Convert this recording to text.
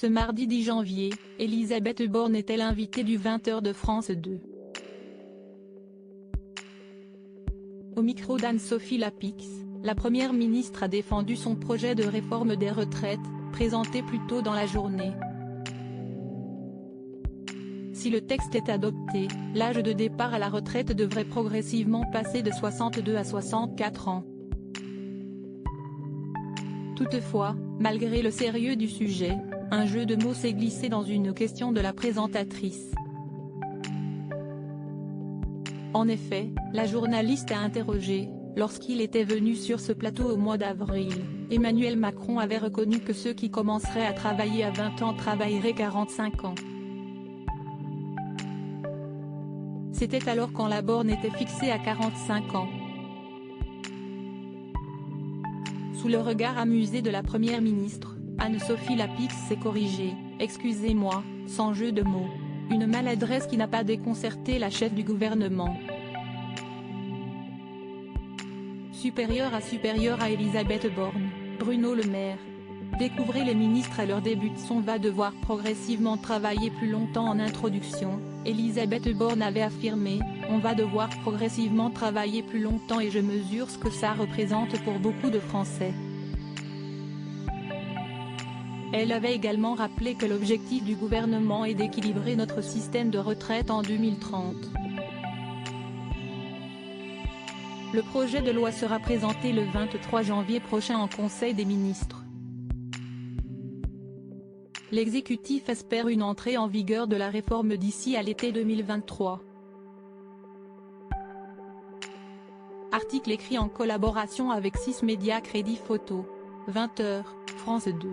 Ce mardi 10 janvier, Elisabeth Borne était l'invitée du 20h de France 2. Au micro d'Anne-Sophie Lapix, la première ministre a défendu son projet de réforme des retraites, présenté plus tôt dans la journée. Si le texte est adopté, l'âge de départ à la retraite devrait progressivement passer de 62 à 64 ans. Toutefois, malgré le sérieux du sujet, un jeu de mots s'est glissé dans une question de la présentatrice. En effet, la journaliste a interrogé, lorsqu'il était venu sur ce plateau au mois d'avril, Emmanuel Macron avait reconnu que ceux qui commenceraient à travailler à 20 ans travailleraient 45 ans. C'était alors quand la borne était fixée à 45 ans. Sous le regard amusé de la première ministre, Anne-Sophie Lapix s'est corrigée, « Excusez-moi, sans jeu de mots. Une maladresse qui n'a pas déconcerté la chef du gouvernement. » Supérieur à Elisabeth Borne, Bruno Le Maire. Découvrez les ministres à leur début de son va devoir progressivement travailler plus longtemps. En introduction, Elisabeth Borne avait affirmé « On va devoir progressivement travailler plus longtemps et je mesure ce que ça représente pour beaucoup de Français ». Elle avait également rappelé que l'objectif du gouvernement est d'équilibrer notre système de retraite en 2030. Le projet de loi sera présenté le 23 janvier prochain en Conseil des ministres. L'exécutif espère une entrée en vigueur de la réforme d'ici à l'été 2023. Article écrit en collaboration avec 6 médias Crédit Photo. 20h, France 2.